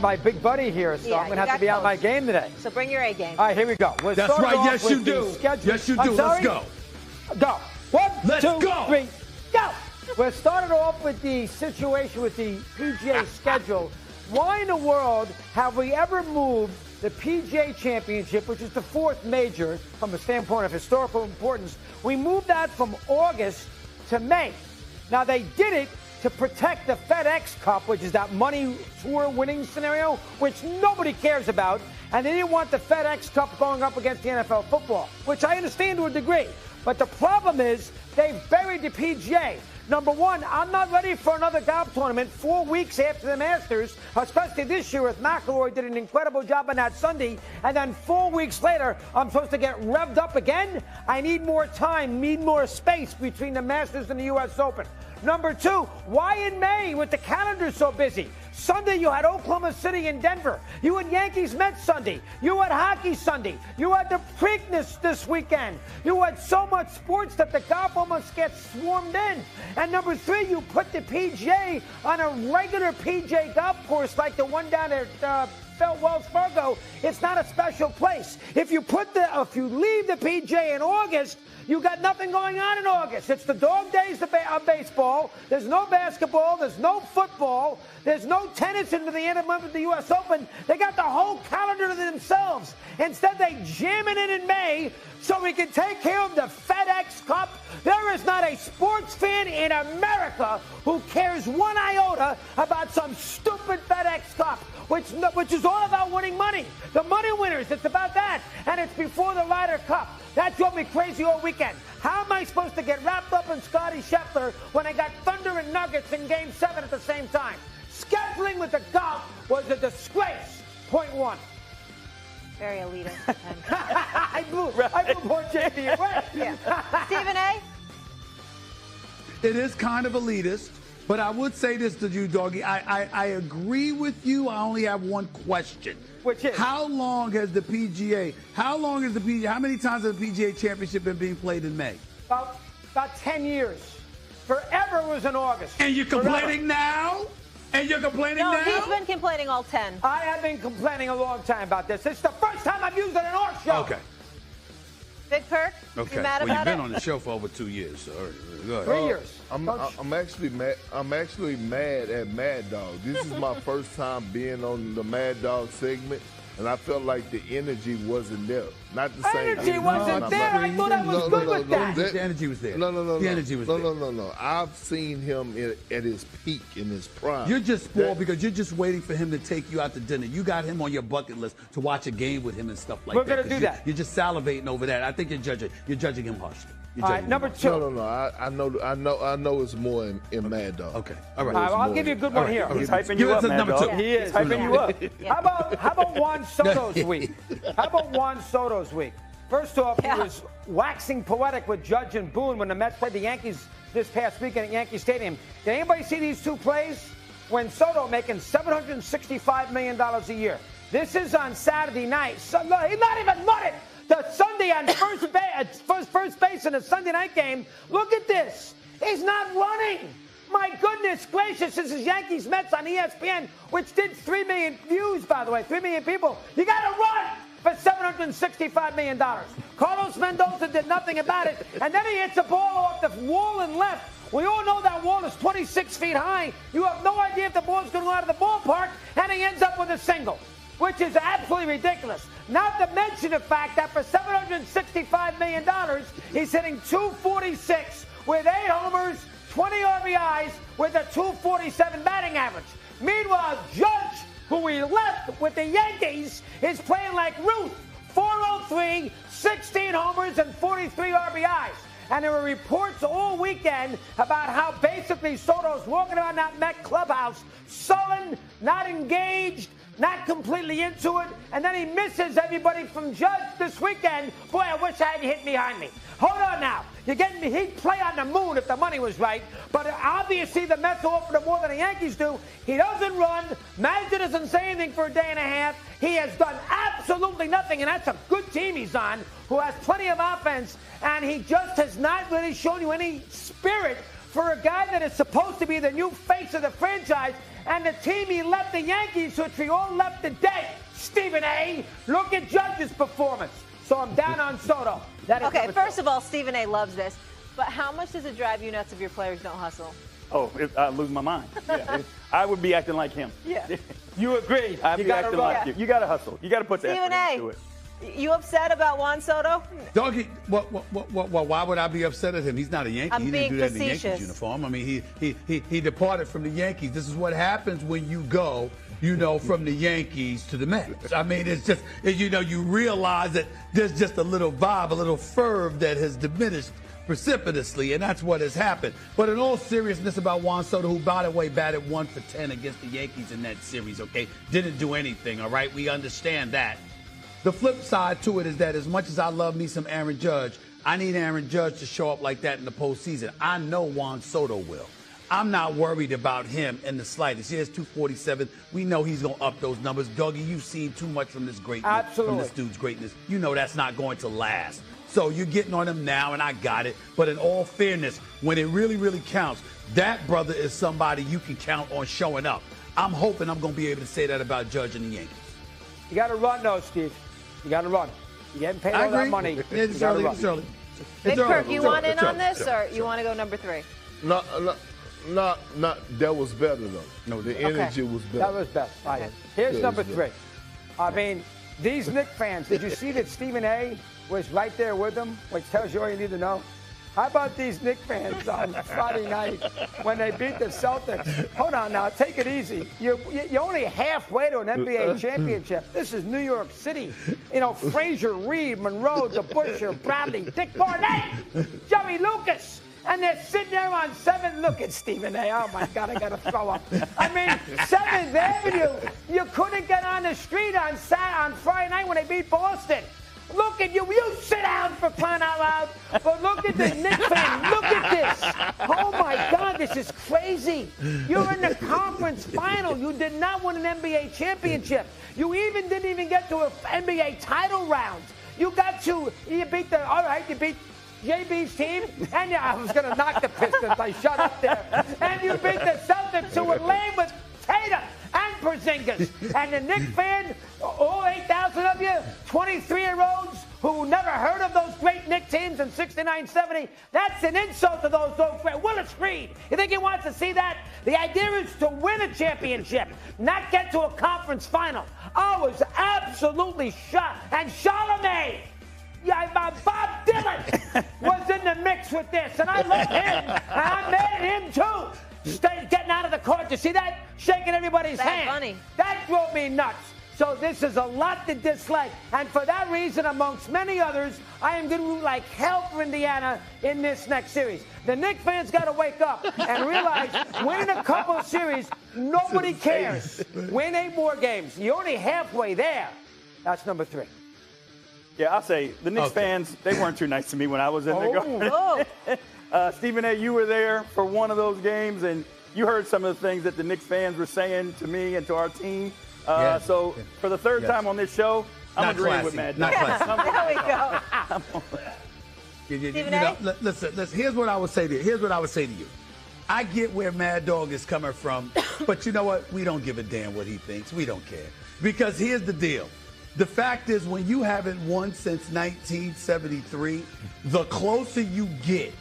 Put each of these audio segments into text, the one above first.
My big buddy here, so I'm going to have to be out my game today. So bring your A game. All right, here we go. That's right. Yes, you do. Yes, you do. Let's go. Go. One, Let's two, go. three, go. We're starting off with the situation with the PGA schedule. Why in the world have we ever moved the PGA Championship, which is the fourth major from a standpoint of historical importance? We moved that from August to May. Now, they did it to protect the FedEx Cup, which is that money tour winning scenario, which nobody cares about. And they didn't want the FedEx Cup going up against the NFL football, which I understand to a degree. But the problem is they've buried the PGA. Number one, I'm not ready for another golf tournament 4 weeks after the Masters, especially this year with McIlroy did an incredible job on that Sunday. And then 4 weeks later, I'm supposed to get revved up again? I need more time, need more space between the Masters and the U.S. Open. Number two, why in May with the calendar so busy? Sunday, you had Oklahoma City and Denver. You had Yankees-Mets Sunday. You had hockey Sunday. You had the Preakness this weekend. You had so much sports that the golf almost gets swarmed in. And number three, you put the PGA on a regular PGA golf course like the one down at Wells Fargo. It's not a special place. If you leave the PGA in August, you got nothing going on in August. It's the dog days of baseball. There's no basketball. There's no football. There's no tennis into the end of the month of the U.S. Open. They got the whole calendar to themselves. Instead, they jam it in May so we can take care of the FedEx Cup. There is not a sports fan in America who cares one iota about some stupid FedEx Cup, which is all about winning money. The money winners, it's about that. And it's before the Ryder Cup. That drove me crazy all weekend. How am I supposed to get wrapped up in Scotty Scheffler when I got Thunder and Nuggets in Game 7 at the same time? Scheduling with the golf was a disgrace. Point one. Very elitist. I blew poor JP away. Yeah. Stephen A? It is kind of elitist, but I would say this to you, Doggy. I agree with you. I only have one question. Which is? How many times has the PGA Championship been being played in May? About 10 years. Forever was in August. And you're complaining now? And you're complaining now? No, he's been complaining all 10. I have been complaining a long time about this. It's the first time I've used it in our show. Okay. Big Perk? Okay. You mad well, about you've been it? on the show for over 2 years. So go ahead. 3 years. I'm actually mad. I'm actually mad at Mad Dog. This is my first time being on the Mad Dog segment, and I felt like the energy wasn't there. Not the same. Energy wasn't there. I thought I was good with that. The energy was there. No. The energy was there. No. I've seen him at his peak, in his prime. You're just spoiled because you're just waiting for him to take you out to dinner. You got him on your bucket list to watch a game with him and stuff like that. We're gonna do that. You're just salivating over that. I think you're judging him harshly. All right, number two. No. I know it's more in Mad Dog. Okay. All right. I'll give you a good one here. He's hyping you up, number Mad two. Dog. He is. He's hyping you up. How about Juan Soto's week? How about Juan Soto's week? First off, he was waxing poetic with Judge and Boone when the Mets played the Yankees this past weekend at Yankee Stadium. Did anybody see these two plays? When Soto making $765 million a year. This is on Saturday night. So, no, he's not even running. The Sunday on first base in a Sunday night game. Look at this. He's not running. My goodness gracious, this is Yankees-Mets on ESPN, which did 3 million views, by the way, 3 million people. You got to run for $765 million. Carlos Mendoza did nothing about it, and then he hits a ball off the wall and left. We all know that wall is 26 feet high. You have no idea if the ball's going to go out of the ballpark, and he ends up with a single, which is absolutely ridiculous. Not to mention the fact that for $765 million, he's hitting .246 with 8 homers, 20 RBIs with a .247 batting average. Meanwhile, Judge, who we left with the Yankees, is playing like Ruth. 403, 16 homers, and 43 RBIs. And there were reports all weekend about how basically Soto's walking around that Met clubhouse, sullen, not engaged, not completely into it, and then he misses everybody from Judge this weekend. Boy, I wish I had hit behind me. Hold on now. You're getting me. He'd play on the moon if the money was right, but obviously the Mets offer him more than the Yankees do. He doesn't run. Mazda doesn't say anything for a day and a half. He has done absolutely nothing, and that's a good team he's on, who has plenty of offense, and he just has not really shown you any spirit for a guy that is supposed to be the new face of the franchise and the team he left the Yankees, which we all left today. Stephen A., look at Judge's performance. So I'm down on Soto. Okay, first of all, Stephen A. loves this. But how much does it drive you nuts if your players don't hustle? Oh, I lose my mind. Yeah, I would be acting like him. Yeah. You agree. I'd be acting like him. You got to hustle. You got to put the effort into it. You upset about Juan Soto? Doggy, why would I be upset at him? He's not a Yankee. I'm he being didn't do that in the facetious. Yankees uniform. I mean, he departed from the Yankees. This is what happens when you go, from the Yankees to the Mets. I mean, it's just, you realize that there's just a little vibe, a little fervor that has diminished precipitously, and that's what has happened. But in all seriousness about Juan Soto, who, by the way, batted 1 for 10 against the Yankees in that series, okay? Didn't do anything, all right? We understand that. The flip side to it is that as much as I love me some Aaron Judge, I need Aaron Judge to show up like that in the postseason. I know Juan Soto will. I'm not worried about him in the slightest. He has 247. We know he's going to up those numbers. Dougie, you've seen too much from this greatness, Absolutely. from this dude's greatness. You know that's not going to last. So you're getting on him now, and I got it. But in all fairness, when it really, really counts, that brother is somebody you can count on showing up. I'm hoping I'm going to be able to say that about Judge and the Yankees. You got to run, though, Steve. You got to run. You're getting paid all that money. It's early. Big Perk, you want in on this, or you want to go number 3? No, that was better, though. No, the energy was better. That was best. All right. Here's number 3. I mean, these Knicks fans, did you see that Stephen A. was right there with them, which tells you all you need to know? How about these Knicks fans on Friday night when they beat the Celtics? Hold on now, take it easy. You're only halfway to an NBA championship. This is New York City. Frazier, Reed, Monroe, DeBusschere, Bradley, Dick Barnett, Jerry Lucas. And they're sitting there on 7th. Look at Stephen A. Oh, my God, I got to throw up. I mean, 7th Avenue, you couldn't get on the street on Friday night when they beat Boston. Look at you. You sit down for crying out loud. But look at the Knicks fan. Look at this. Oh, my God, this is crazy. You're in the conference final. You did not win an NBA championship. You didn't even get to an NBA title round. You beat JB's team, and I was going to knock the Pistons. I shut up there. And you beat the Celtics, who were lame with Tatum and Porzingis. And the Knicks fan, all 8,000 of you, 23-year-olds who never heard of those great Knicks teams in 69, 70, that's an insult to those fans. Willis Reed, you think he wants to see that? The idea is to win a championship, not get to a conference final. I was absolutely shocked. And Charlemagne, Bob Dylan was in the mix with this, and I love him, and I'm mad at him too. Getting out of the court, you see that? Shaking everybody's hand. Funny. That drove me nuts. So this is a lot to dislike, and for that reason, amongst many others, I am going to root like hell for Indiana in this next series. The Knicks fans got to wake up and realize winning a couple of series, nobody cares. Win 8 more games. You're only halfway there. That's number 3. Yeah, I'll say the Knicks fans, they weren't too nice to me when I was in the garden. Stephen A., you were there for one of those games, and you heard some of the things that the Knicks fans were saying to me and to our team. So for the third time on this show, I'm agreeing with Mad Dog. There we go. Listen, here's what I would say to you. I get where Mad Dog is coming from, but you know what? We don't give a damn what he thinks. We don't care. Because here's the deal. The fact is, when you haven't won since 1973, the closer you get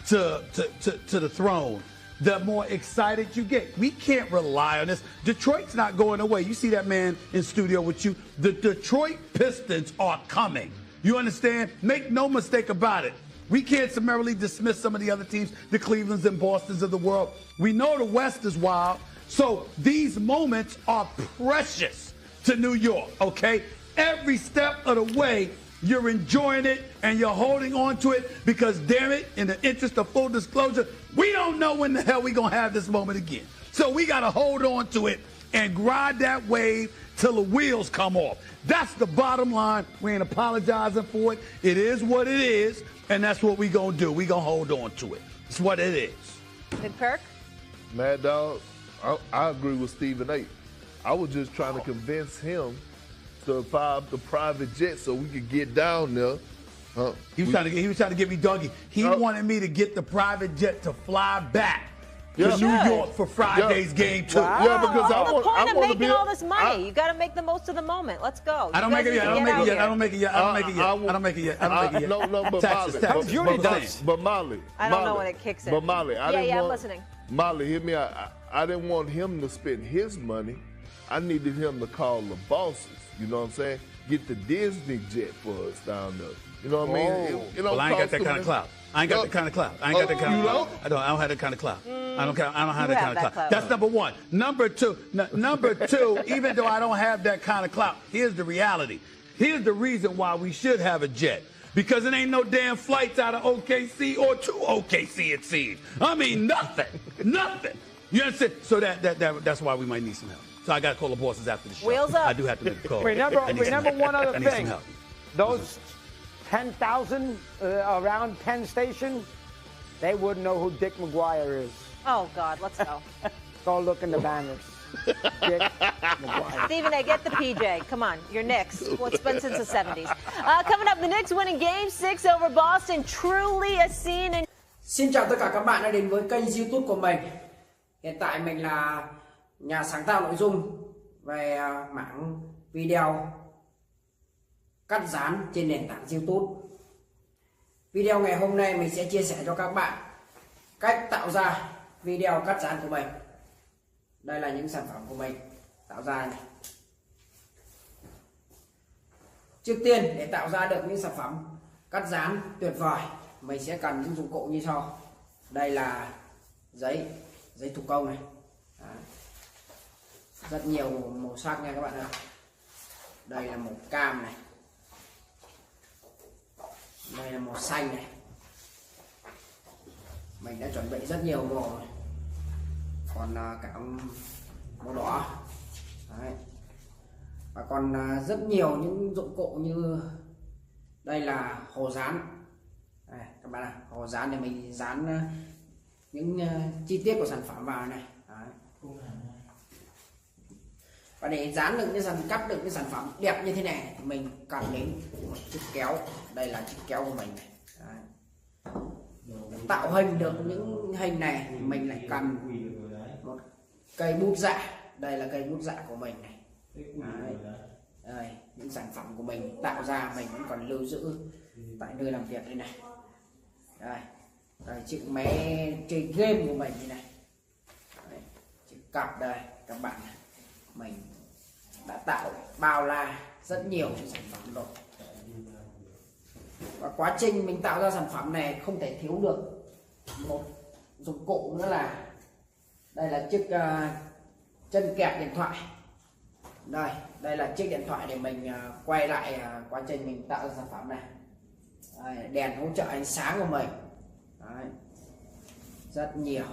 to the throne, the more excited you get. We can't rely on this. Detroit's not going away. You see that man in studio with you. The Detroit Pistons are coming. You understand? Make no mistake about it. We can't summarily dismiss some of the other teams, the Clevelands and Bostons of the world. We know the West is wild. So these moments are precious to New York, okay? Every step of the way, you're enjoying it and you're holding on to it because, damn it, in the interest of full disclosure, we don't know when the hell we're going to have this moment again. So we got to hold on to it and ride that wave till the wheels come off. That's the bottom line. We ain't apologizing for it. It is what it is, and that's what we going to do. We going to hold on to it. It's what it is. Big Perk? Mad Dog, I agree with Stephen A. I was just trying to convince him to fire up the private jet so we could get down there He was trying to get me doggy. He wanted me to get the private jet to fly back to New York for Friday's game too. Wow. Yeah, because What's the point of making all this money? I you got to make the most of the moment. Let's go. I don't make it yet. I don't make it yet. I don't make it yet. I don't make it yet. I don't make it yet. I don't make it yet. No, but Taxes, Molly. taxes. But Molly. I don't know when it kicks in. But Molly, I'm listening. Molly, hear me out. I didn't want him to spend his money. I needed him to call the bosses. You know what I'm saying? Get the Disney jet for us down there. You know what I mean? Well, I ain't got that kind of clout. I ain't got that kind of clout. I ain't got that kind of clout. I don't have that kind of clout. I don't have that kind of clout. That's number one. Number two, even though I don't have that kind of clout, here's the reality. Here's the reason why we should have a jet. Because it ain't no damn flights out of OKC or to OKC, it seems. I mean, nothing. Nothing. You understand? So that's why we might need some help. So I got to call the bosses after the show. Wheels up. I do have to make a call. Remember one other thing. Some help. Those 10,000 around Penn Station, they wouldn't know who Dick McGuire is. Oh, God, let's go. Go look in the banners. Dick McGuire. Stephen A., get the PJ. Come on, you're Knicks. Well, it's been since the 70s. Coming up, the Knicks winning Game 6 over Boston. Truly a scene. Xin chào tất cả các bạn đã đến với kênh YouTube của mình. Hiện tại mình là nhà sáng tạo nội dung về mảng video cắt dán trên nền tảng YouTube. Video ngày hôm nay mình sẽ chia sẻ cho các bạn cách tạo ra video cắt dán của mình. Đây là những sản phẩm của mình tạo ra này. Trước tiên để tạo ra được những sản phẩm cắt dán tuyệt vời, mình sẽ cần những dụng cụ như sau. Đây là giấy thủ công này. Đấy. Rất nhiều màu sắc nha các bạn ạ. Đây là màu cam này. Đây là màu xanh này. Mình đã chuẩn bị rất nhiều màu này. Còn cả màu đỏ. Đấy. Và còn rất nhiều những dụng cụ như đây là hồ dán. Đây, các bạn ạ, hồ dán để mình dán những chi tiết của sản phẩm vào này. Đấy. Và để dán được cắt được cái sản phẩm đẹp như thế này thì mình cần đến một chiếc kéo. Đây là chiếc kéo của mình này. Đấy. Tạo hình được những hình này thì mình lại cần một cây bút dạ. Đây là cây bút dạ của mình này. Đấy. Đây, những sản phẩm của mình tạo ra mình vẫn còn lưu giữ tại nơi làm việc đây này. Đây, chiếc máy chơi game của mình như này. Đấy, chiếc cặp đây các bạn này. Mình đã tạo bao la rất nhiều những sản phẩm rồi. Và quá trình mình tạo ra sản phẩm này không thể thiếu được một dụng cụ nữa là đây là chiếc chân kẹp điện thoại. Đây là chiếc điện thoại để mình quay lại quá trình mình tạo ra sản phẩm này. Đây, đèn hỗ trợ ánh sáng của mình. Đấy. Rất nhiều